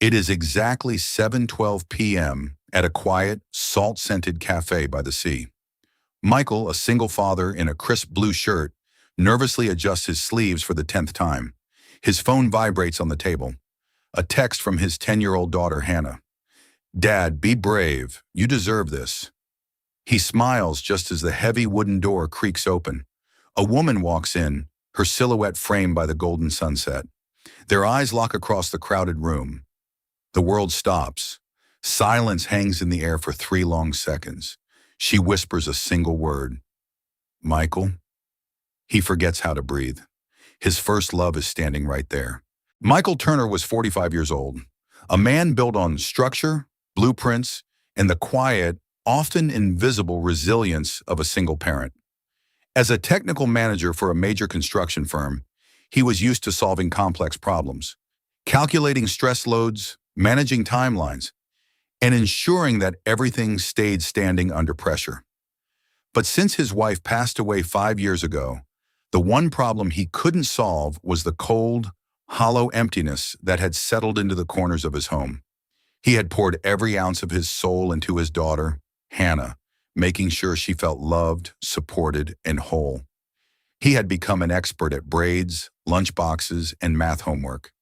It is exactly 7:12 p.m. at a quiet, salt-scented cafe by the sea. Michael, a single father in a crisp blue shirt, nervously adjusts his sleeves for the 10th time. His phone vibrates on the table. A text from his 10-year-old daughter, Hannah. "Dad, be brave. You deserve this." He smiles just as the heavy wooden door creaks open. A woman walks in, her silhouette framed by the golden sunset. Their eyes lock across the crowded room. The world stops. Silence hangs in the air for 3 long seconds. She whispers a single word. "Michael?" He forgets how to breathe. His first love is standing right there. Michael Turner was 45 years old, a man built on structure, blueprints, and the quiet, often invisible resilience of a single parent. As a technical manager for a major construction firm, he was used to solving complex problems, calculating stress loads, managing timelines, and ensuring that everything stayed standing under pressure. But since his wife passed away 5 years ago, the one problem he couldn't solve was the cold, hollow emptiness that had settled into the corners of his home. He had poured every ounce of his soul into his daughter, Hannah, making sure she felt loved, supported, and whole. He had become an expert at braids, lunchboxes, and math homework.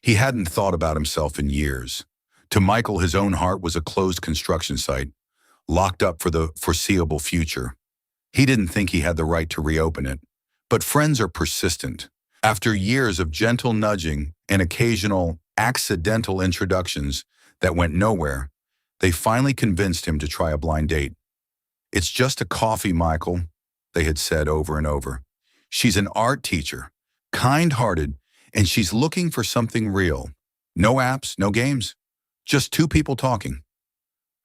He hadn't thought about himself in years. To Michael, his own heart was a closed construction site, locked up for the foreseeable future. He didn't think he had the right to reopen it. But friends are persistent. After years of gentle nudging and occasional accidental introductions that went nowhere, they finally convinced him to try a blind date. "It's just a coffee, Michael," they had said over and over. "She's an art teacher, kind-hearted, and she's looking for something real. No apps, no games, just two people talking."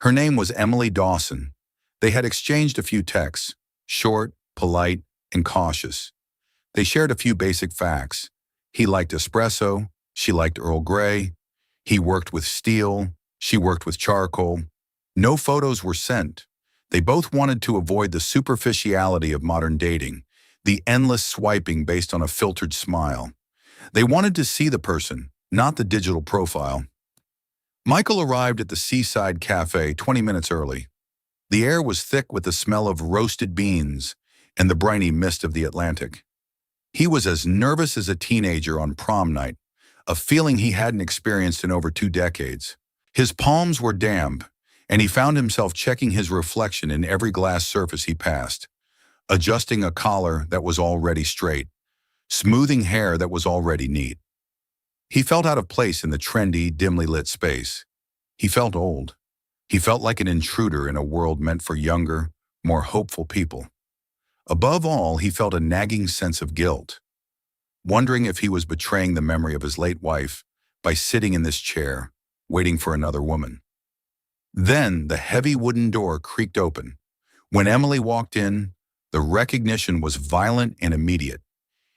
Her name was Emily Dawson. They had exchanged a few texts, short, polite, and cautious. They shared a few basic facts. He liked espresso, she liked Earl Grey. He worked with steel, she worked with charcoal. No photos were sent. They both wanted to avoid the superficiality of modern dating, the endless swiping based on a filtered smile. They wanted to see the person, not the digital profile. Michael arrived at the Seaside Café 20 minutes early. The air was thick with the smell of roasted beans and the briny mist of the Atlantic. He was as nervous as a teenager on prom night, a feeling he hadn't experienced in over 2 decades. His palms were damp, and he found himself checking his reflection in every glass surface he passed, adjusting a collar that was already straight, smoothing hair that was already neat. He felt out of place in the trendy, dimly lit space. He felt old. He felt like an intruder in a world meant for younger, more hopeful people. Above all, he felt a nagging sense of guilt, wondering if he was betraying the memory of his late wife by sitting in this chair, waiting for another woman. Then the heavy wooden door creaked open. When Emily walked in, the recognition was violent and immediate.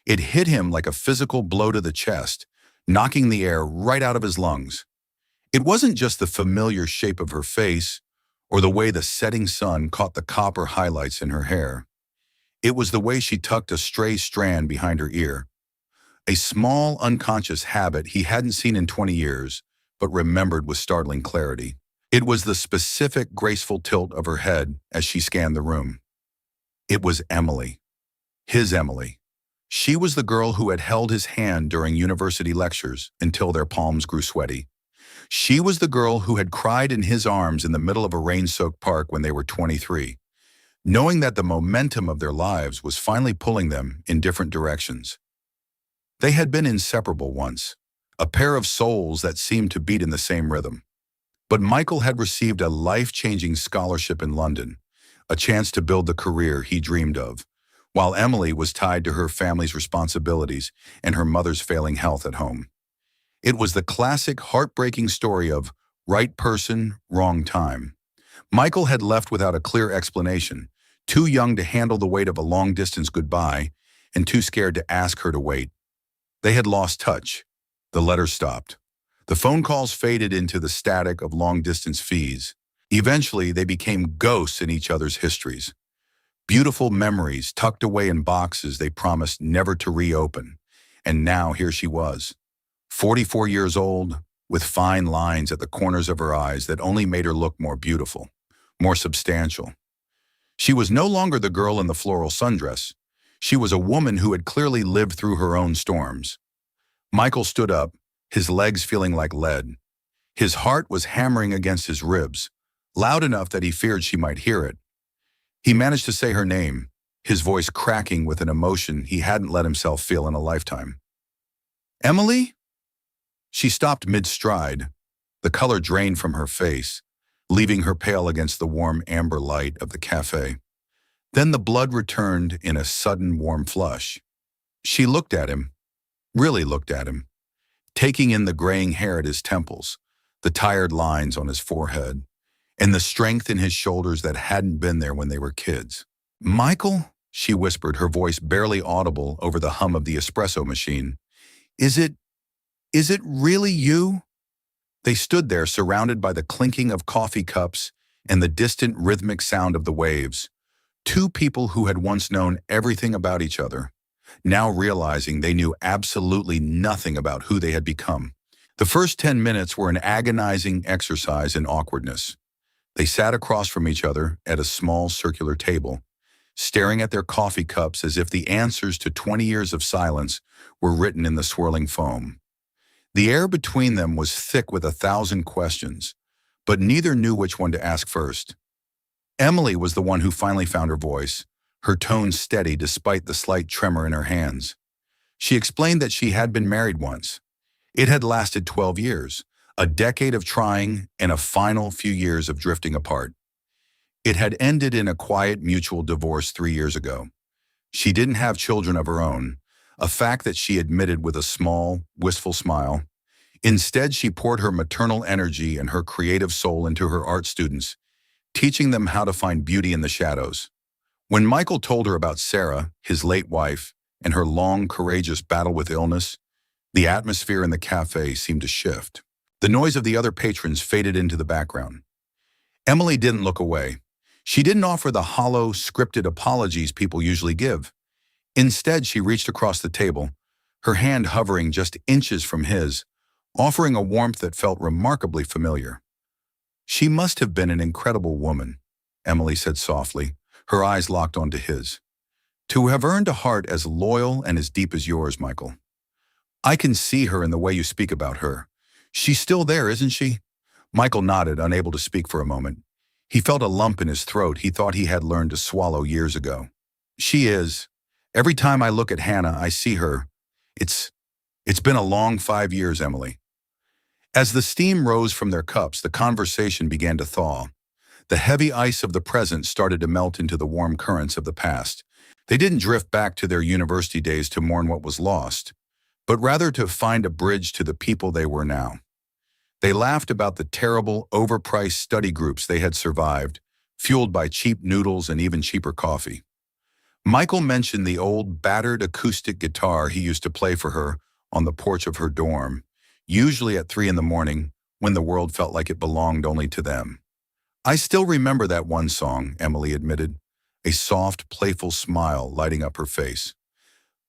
It hit him like a physical blow to the chest, knocking the air right out of his lungs. It wasn't just the familiar shape of her face or the way the setting sun caught the copper highlights in her hair. It was the way she tucked a stray strand behind her ear, a small, unconscious habit he hadn't seen in 20 years, but remembered with startling clarity. It was the specific, graceful tilt of her head as she scanned the room. It was Emily. His Emily. She was the girl who had held his hand during university lectures until their palms grew sweaty. She was the girl who had cried in his arms in the middle of a rain-soaked park when they were 23, knowing that the momentum of their lives was finally pulling them in different directions. They had been inseparable once, a pair of souls that seemed to beat in the same rhythm. But Michael had received a life-changing scholarship in London, a chance to build the career he dreamed of, while Emily was tied to her family's responsibilities and her mother's failing health at home. It was the classic heartbreaking story of right person, wrong time. Michael had left without a clear explanation, too young to handle the weight of a long-distance goodbye and too scared to ask her to wait. They had lost touch. The letters stopped. The phone calls faded into the static of long-distance fees. Eventually, they became ghosts in each other's histories. Beautiful memories tucked away in boxes they promised never to reopen. And now here she was, 44 years old, with fine lines at the corners of her eyes that only made her look more beautiful, more substantial. She was no longer the girl in the floral sundress. She was a woman who had clearly lived through her own storms. Michael stood up, his legs feeling like lead. His heart was hammering against his ribs, loud enough that he feared she might hear it. He managed to say her name, his voice cracking with an emotion he hadn't let himself feel in a lifetime. "Emily?" She stopped mid-stride. The color drained from her face, leaving her pale against the warm amber light of the café. Then the blood returned in a sudden warm flush. She looked at him, really looked at him, taking in the graying hair at his temples, the tired lines on his forehead, and the strength in his shoulders that hadn't been there when they were kids. "Michael?" she whispered, her voice barely audible over the hum of the espresso machine. Is it really you?" They stood there surrounded by the clinking of coffee cups and the distant rhythmic sound of the waves. Two people who had once known everything about each other, now realizing they knew absolutely nothing about who they had become. The first 10 minutes were an agonizing exercise in awkwardness. They sat across from each other at a small circular table, staring at their coffee cups as if the answers to 20 years of silence were written in the swirling foam. The air between them was thick with 1,000 questions, but neither knew which one to ask first. Emily was the one who finally found her voice, her tone steady despite the slight tremor in her hands. She explained that she had been married once. It had lasted 12 years, a decade of trying and a final few years of drifting apart. It had ended in a quiet mutual divorce 3 years ago. She didn't have children of her own, a fact that she admitted with a small, wistful smile. Instead, she poured her maternal energy and her creative soul into her art students, teaching them how to find beauty in the shadows. When Michael told her about Sarah, his late wife, and her long, courageous battle with illness, the atmosphere in the cafe seemed to shift. The noise of the other patrons faded into the background. Emily didn't look away. She didn't offer the hollow, scripted apologies people usually give. Instead, she reached across the table, her hand hovering just inches from his, offering a warmth that felt remarkably familiar. "She must have been an incredible woman," Emily said softly, her eyes locked onto his. "To have earned a heart as loyal and as deep as yours, Michael. I can see her in the way you speak about her. She's still there, isn't she?" Michael nodded, unable to speak for a moment. He felt a lump in his throat he thought he had learned to swallow years ago. "She is. Every time I look at Hannah, I see her. It's been a long 5 years, Emily." As the steam rose from their cups, the conversation began to thaw. The heavy ice of the present started to melt into the warm currents of the past. They didn't drift back to their university days to mourn what was lost, but rather to find a bridge to the people they were now. They laughed about the terrible, overpriced study groups they had survived, fueled by cheap noodles and even cheaper coffee. Michael mentioned the old, battered acoustic guitar he used to play for her on the porch of her dorm, usually at 3 in the morning, when the world felt like it belonged only to them. "I still remember that one song," Emily admitted, a soft, playful smile lighting up her face.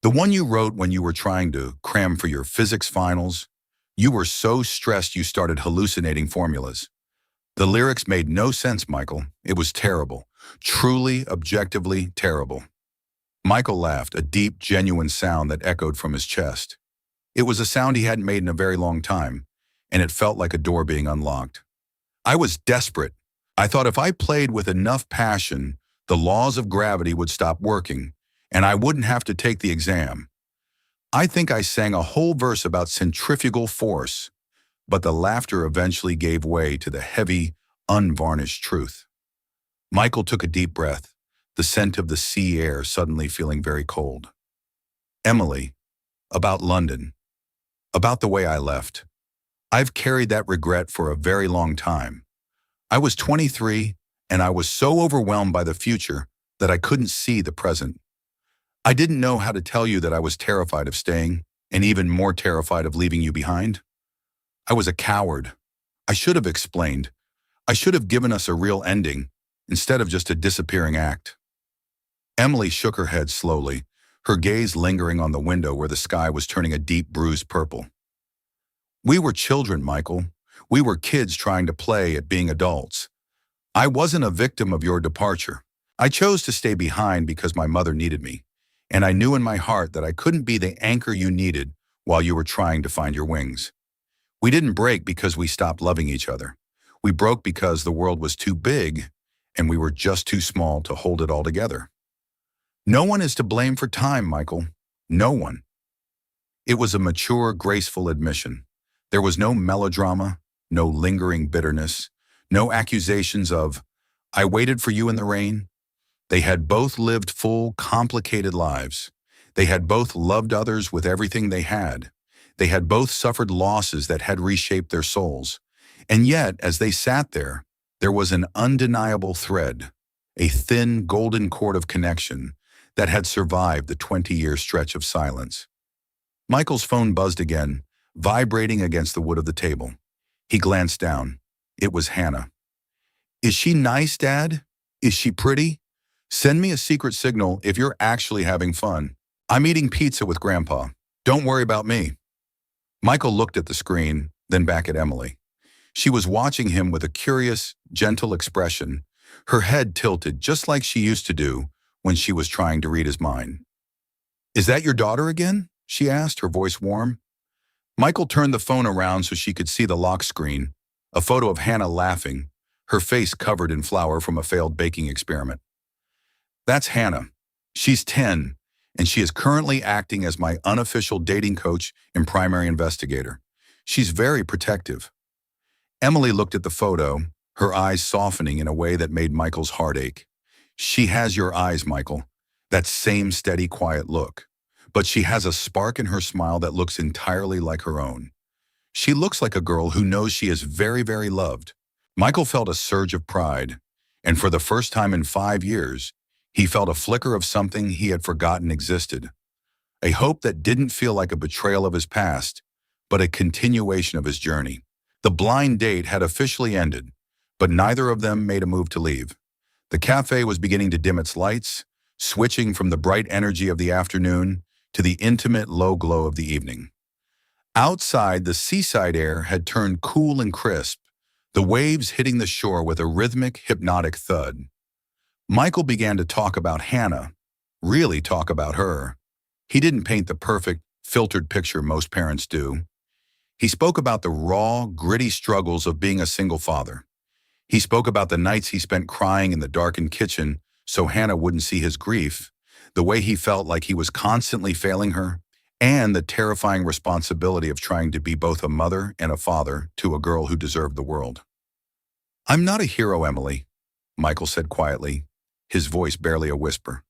"The one you wrote when you were trying to cram for your physics finals. You were so stressed you started hallucinating formulas. The lyrics made no sense, Michael. It was terrible. Truly, objectively terrible." Michael laughed, a deep, genuine sound that echoed from his chest. It was a sound he hadn't made in a very long time, and it felt like a door being unlocked. "I was desperate. I thought if I played with enough passion, the laws of gravity would stop working, and I wouldn't have to take the exam. I think I sang a whole verse about centrifugal force, but the laughter eventually gave way to the heavy, unvarnished truth." Michael took a deep breath, the scent of the sea air suddenly feeling very cold. "Emily, about London, about the way I left. I've carried that regret for a very long time. I was 23, and I was so overwhelmed by the future that I couldn't see the present. I didn't know how to tell you that I was terrified of staying, and even more terrified of leaving you behind. I was a coward. I should have explained. I should have given us a real ending, instead of just a disappearing act." Emily shook her head slowly, her gaze lingering on the window where the sky was turning a deep bruised purple. We were children, Michael. We were kids trying to play at being adults. I wasn't a victim of your departure. I chose to stay behind because my mother needed me, and I knew in my heart that I couldn't be the anchor you needed while you were trying to find your wings. We didn't break because we stopped loving each other. We broke because the world was too big and we were just too small to hold it all together. No one is to blame for time, Michael. No one. It was a mature, graceful admission. There was no melodrama, no lingering bitterness, no accusations of, I waited for you in the rain. They had both lived full, complicated lives. They had both loved others with everything they had. They had both suffered losses that had reshaped their souls. And yet, as they sat there was an undeniable thread, a thin, golden cord of connection that had survived the 20-year stretch of silence. Michael's phone buzzed again, vibrating against the wood of the table. He glanced down. It was Hannah. Is she nice, Dad? Is she pretty? Send me a secret signal if you're actually having fun. I'm eating pizza with Grandpa. Don't worry about me. Michael looked at the screen, then back at Emily. She was watching him with a curious, gentle expression, her head tilted just like she used to do when she was trying to read his mind. Is that your daughter again? She asked, her voice warm. Michael turned the phone around so she could see the lock screen, a photo of Hannah laughing, her face covered in flour from a failed baking experiment. That's Hannah. She's 10, and she is currently acting as my unofficial dating coach and primary investigator. She's very protective. Emily looked at the photo, her eyes softening in a way that made Michael's heart ache. She has your eyes, Michael, that same steady, quiet look. But she has a spark in her smile that looks entirely like her own. She looks like a girl who knows she is very, very loved. Michael felt a surge of pride, and for the first time in 5 years, he felt a flicker of something he had forgotten existed. A hope that didn't feel like a betrayal of his past, but a continuation of his journey. The blind date had officially ended, but neither of them made a move to leave. The cafe was beginning to dim its lights, switching from the bright energy of the afternoon to the intimate low glow of the evening. Outside, the seaside air had turned cool and crisp, the waves hitting the shore with a rhythmic, hypnotic thud. Michael began to talk about Hannah, really talk about her. He didn't paint the perfect, filtered picture most parents do. He spoke about the raw, gritty struggles of being a single father. He spoke about the nights he spent crying in the darkened kitchen so Hannah wouldn't see his grief, the way he felt like he was constantly failing her, and the terrifying responsibility of trying to be both a mother and a father to a girl who deserved the world. I'm not a hero, Emily, Michael said quietly, his voice barely a whisper.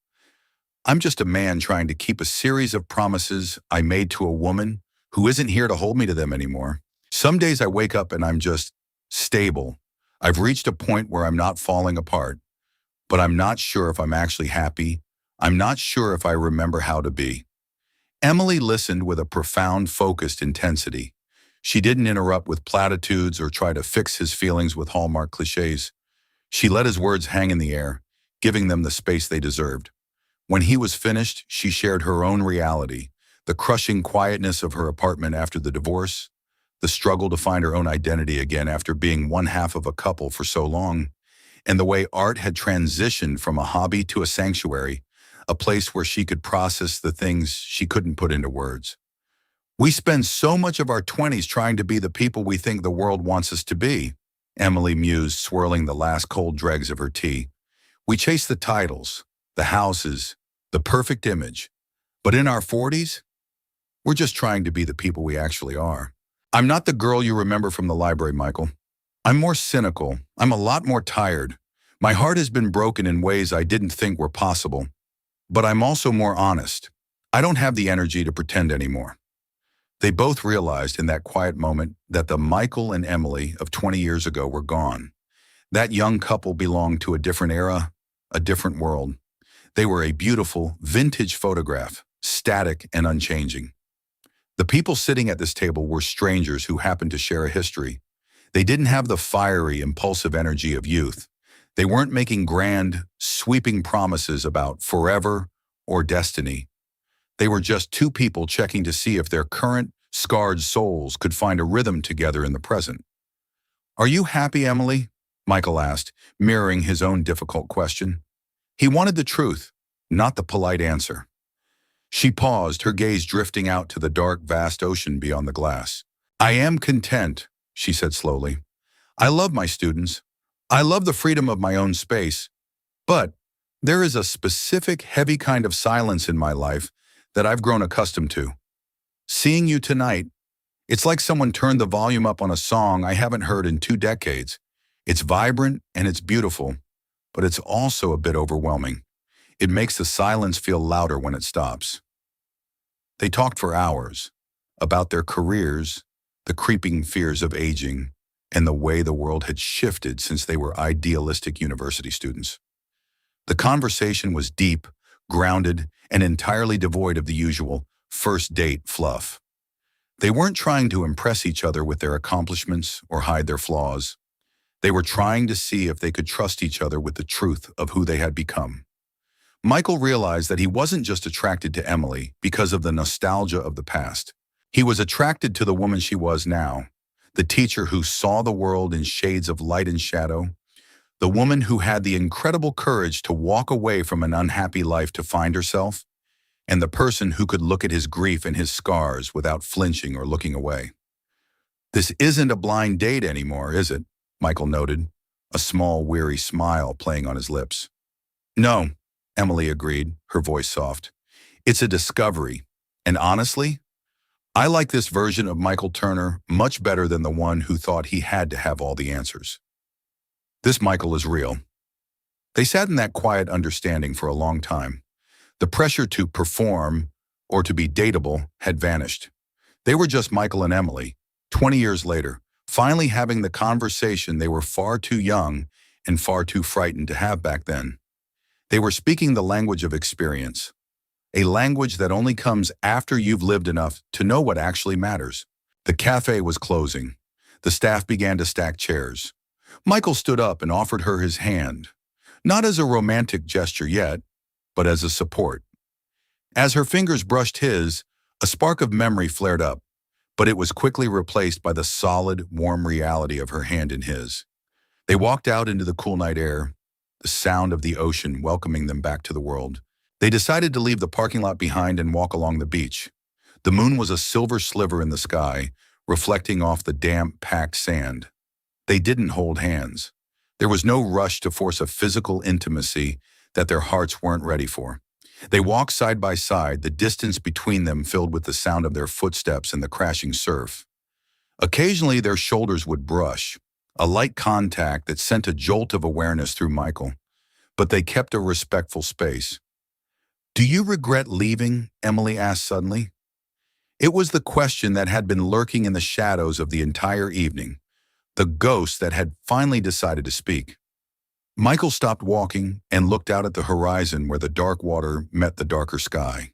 I'm just a man trying to keep a series of promises I made to a woman who isn't here to hold me to them anymore. Some days I wake up and I'm just stable. I've reached a point where I'm not falling apart, but I'm not sure if I'm actually happy. I'm not sure if I remember how to be. Emily listened with a profound, focused intensity. She didn't interrupt with platitudes or try to fix his feelings with hallmark cliches. She let his words hang in the air, giving them the space they deserved. When he was finished, she shared her own reality, the crushing quietness of her apartment after the divorce, the struggle to find her own identity again after being one half of a couple for so long, and the way art had transitioned from a hobby to a sanctuary, a place where she could process the things she couldn't put into words. We spend so much of our 20s trying to be the people we think the world wants us to be, Emily mused, swirling the last cold dregs of her tea. We chase the titles, the houses, the perfect image. But in our 40s, we're just trying to be the people we actually are. I'm not the girl you remember from the library, Michael. I'm more cynical. I'm a lot more tired. My heart has been broken in ways I didn't think were possible. But I'm also more honest. I don't have the energy to pretend anymore. They both realized in that quiet moment that the Michael and Emily of 20 years ago were gone. That young couple belonged to a different era, a different world. They were a beautiful, vintage photograph, static and unchanging. The people sitting at this table were strangers who happened to share a history. They didn't have the fiery, impulsive energy of youth. They weren't making grand, sweeping promises about forever or destiny. They were just two people checking to see if their current, scarred souls could find a rhythm together in the present. "Are you happy, Emily?" Michael asked, mirroring his own difficult question. He wanted the truth, not the polite answer. She paused, her gaze drifting out to the dark, vast ocean beyond the glass. "I am content," she said slowly. "I love my students. I love the freedom of my own space. But there is a specific, heavy kind of silence in my life that I've grown accustomed to. Seeing you tonight, it's like someone turned the volume up on a song I haven't heard in 2 decades. It's vibrant and it's beautiful, but it's also a bit overwhelming. It makes the silence feel louder when it stops." They talked for hours about their careers, the creeping fears of aging, and the way the world had shifted since they were idealistic university students. The conversation was deep, grounded, and entirely devoid of the usual first date fluff. They weren't trying to impress each other with their accomplishments or hide their flaws. They were trying to see if they could trust each other with the truth of who they had become. Michael realized that he wasn't just attracted to Emily because of the nostalgia of the past. He was attracted to the woman she was now, the teacher who saw the world in shades of light and shadow, the woman who had the incredible courage to walk away from an unhappy life to find herself, and the person who could look at his grief and his scars without flinching or looking away. "This isn't a blind date anymore, is it?" Michael noted, a small, weary smile playing on his lips. "No," Emily agreed, her voice soft. "It's a discovery, and honestly, I like this version of Michael Turner much better than the one who thought he had to have all the answers. This Michael is real." They sat in that quiet understanding for a long time. The pressure to perform or to be dateable had vanished. They were just Michael and Emily, 20 years later, finally having the conversation they were far too young and far too frightened to have back then. They were speaking the language of experience, a language that only comes after you've lived enough to know what actually matters. The cafe was closing. The staff began to stack chairs. Michael stood up and offered her his hand, not as a romantic gesture yet, but as a support. As her fingers brushed his, a spark of memory flared up, but it was quickly replaced by the solid, warm reality of her hand in his. They walked out into the cool night air, the sound of the ocean welcoming them back to the world. They decided to leave the parking lot behind and walk along the beach. The moon was a silver sliver in the sky, reflecting off the damp, packed sand. They didn't hold hands. There was no rush to force a physical intimacy that their hearts weren't ready for. They walked side by side, the distance between them filled with the sound of their footsteps and the crashing surf. Occasionally, their shoulders would brush, a light contact that sent a jolt of awareness through Michael, but they kept a respectful space. "Do you regret leaving?" Emily asked suddenly. It was the question that had been lurking in the shadows of the entire evening, the ghost that had finally decided to speak. Michael stopped walking and looked out at the horizon where the dark water met the darker sky.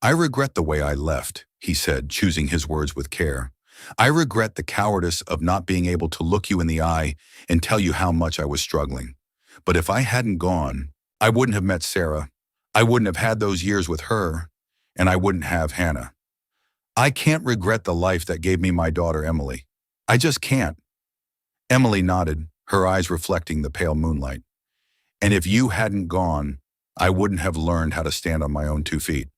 "I regret the way I left," he said, choosing his words with care. "I regret the cowardice of not being able to look you in the eye and tell you how much I was struggling. But if I hadn't gone, I wouldn't have met Sarah. I wouldn't have had those years with her, and I wouldn't have Hannah. I can't regret the life that gave me my daughter, Emily. I just can't." Emily nodded, her eyes reflecting the pale moonlight. "And if you hadn't gone, I wouldn't have learned how to stand on my own 2 feet.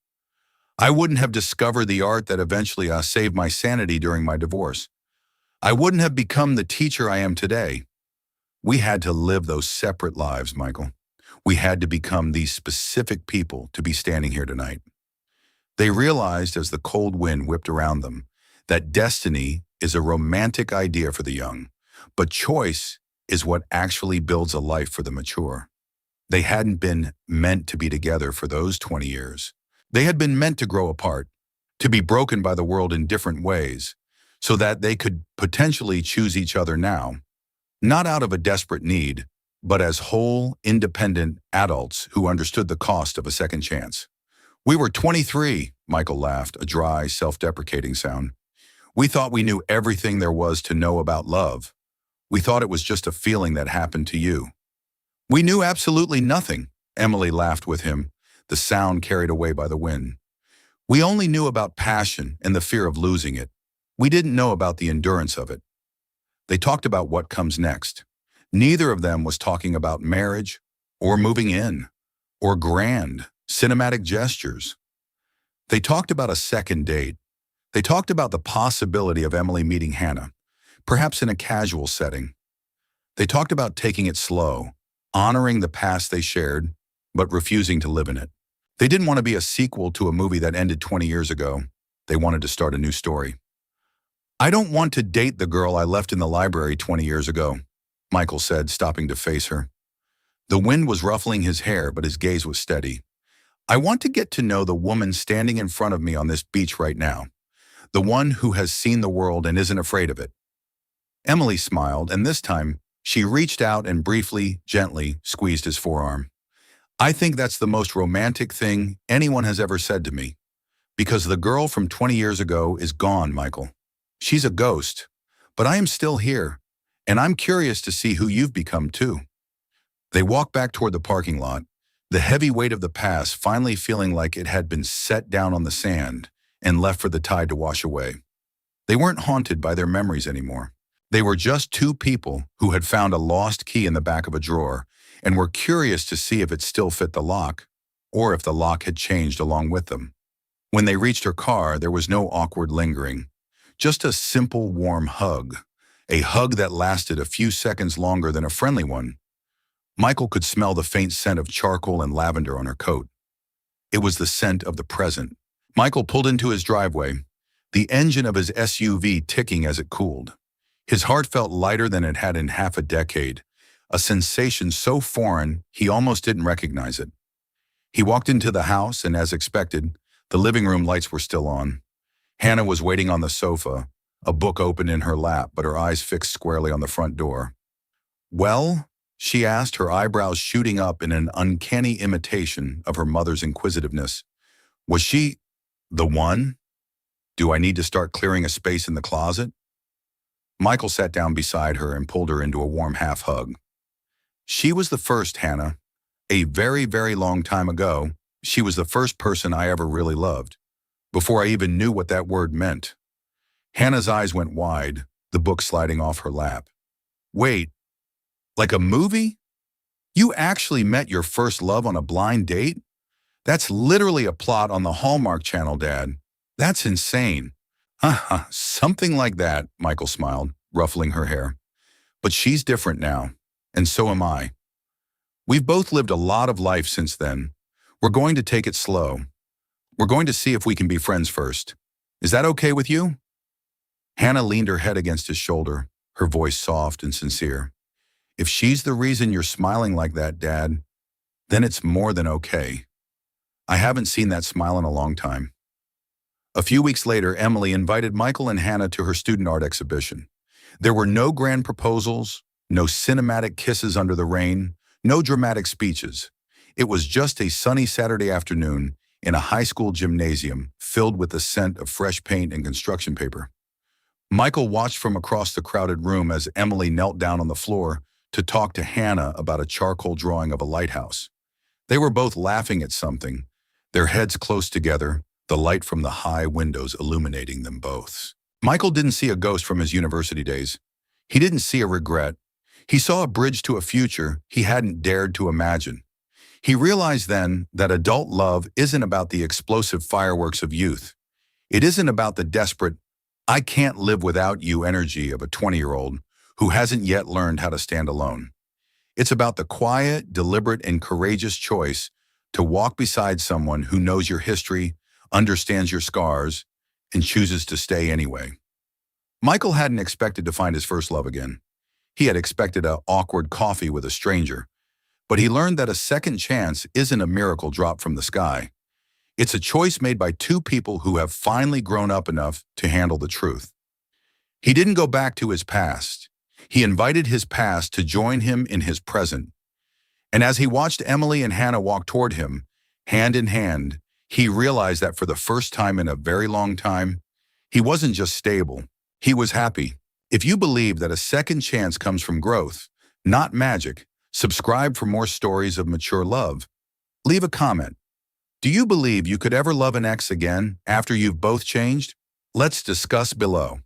I wouldn't have discovered the art that eventually saved my sanity during my divorce. I wouldn't have become the teacher I am today. We had to live those separate lives, Michael. We had to become these specific people to be standing here tonight." They realized as the cold wind whipped around them that destiny is a romantic idea for the young, but choice is what actually builds a life for the mature. They hadn't been meant to be together for those 20 years. They had been meant to grow apart, to be broken by the world in different ways, so that they could potentially choose each other now, not out of a desperate need, but as whole, independent adults who understood the cost of a second chance. "We were 23, Michael laughed, a dry, self-deprecating sound. "We thought we knew everything there was to know about love. We thought it was just a feeling that happened to you." "We knew absolutely nothing," Emily laughed with him, the sound carried away by the wind. We only knew about passion and the fear of losing it. We didn't know about the endurance of it. They talked about what comes next. Neither of them was talking about marriage, or moving in, or grand, cinematic gestures. They talked about a second date. They talked about the possibility of Emily meeting Hannah, perhaps in a casual setting. They talked about taking it slow, honoring the past they shared, but refusing to live in it. They didn't want to be a sequel to a movie that ended 20 years ago. They wanted to start a new story. I don't want to date the girl I left in the library 20 years ago, Michael said, stopping to face her. The wind was ruffling his hair, but his gaze was steady. I want to get to know the woman standing in front of me on this beach right now, the one who has seen the world and isn't afraid of it. Emily smiled, and this time, she reached out and briefly, gently, squeezed his forearm. I think that's the most romantic thing anyone has ever said to me. Because the girl from 20 years ago is gone, Michael. She's a ghost, but I am still here, and I'm curious to see who you've become too. They walked back toward the parking lot, the heavy weight of the past finally feeling like it had been set down on the sand and left for the tide to wash away. They weren't haunted by their memories anymore. They were just two people who had found a lost key in the back of a drawer and were curious to see if it still fit the lock, or if the lock had changed along with them. When they reached her car, there was no awkward lingering, just a simple, warm hug, a hug that lasted a few seconds longer than a friendly one. Michael could smell the faint scent of charcoal and lavender on her coat. It was the scent of the present. Michael pulled into his driveway, the engine of his SUV ticking as it cooled. His heart felt lighter than it had in half a decade, a sensation so foreign he almost didn't recognize it. He walked into the house, and as expected, the living room lights were still on. Hannah was waiting on the sofa, a book open in her lap, but her eyes fixed squarely on the front door. "Well?" she asked, her eyebrows shooting up in an uncanny imitation of her mother's inquisitiveness. Was she the one? Do I need to start clearing a space in the closet? Michael sat down beside her and pulled her into a warm half hug. She was the first, Hannah. A very, very long time ago, she was the first person I ever really loved, before I even knew what that word meant. Hannah's eyes went wide, the book sliding off her lap. Wait, like a movie? You actually met your first love on a blind date? That's literally a plot on the Hallmark Channel, Dad. That's insane. Haha, something like that, Michael smiled, ruffling her hair. But she's different now, and so am I. We've both lived a lot of life since then. We're going to take it slow. We're going to see if we can be friends first. Is that okay with you? Hannah leaned her head against his shoulder, her voice soft and sincere. If she's the reason you're smiling like that, Dad, then it's more than okay. I haven't seen that smile in a long time. A few weeks later, Emily invited Michael and Hannah to her student art exhibition. There were no grand proposals, no cinematic kisses under the rain, no dramatic speeches. It was just a sunny Saturday afternoon in a high school gymnasium filled with the scent of fresh paint and construction paper. Michael watched from across the crowded room as Emily knelt down on the floor to talk to Hannah about a charcoal drawing of a lighthouse. They were both laughing at something, their heads close together, the light from the high windows illuminating them both. Michael didn't see a ghost from his university days. He didn't see a regret. He saw a bridge to a future he hadn't dared to imagine. He realized then that adult love isn't about the explosive fireworks of youth. It isn't about the desperate, I can't live without you energy of a 20-year-old who hasn't yet learned how to stand alone. It's about the quiet, deliberate, and courageous choice to walk beside someone who knows your history, understands your scars, and chooses to stay anyway. Michael hadn't expected to find his first love again. He had expected an awkward coffee with a stranger, but he learned that a second chance isn't a miracle dropped from the sky. It's a choice made by two people who have finally grown up enough to handle the truth. He didn't go back to his past. He invited his past to join him in his present. And as he watched Emily and Hannah walk toward him, hand in hand, he realized that for the first time in a very long time, he wasn't just stable, he was happy. If you believe that a second chance comes from growth, not magic, subscribe for more stories of mature love. Leave a comment. Do you believe you could ever love an ex again after you've both changed? Let's discuss below.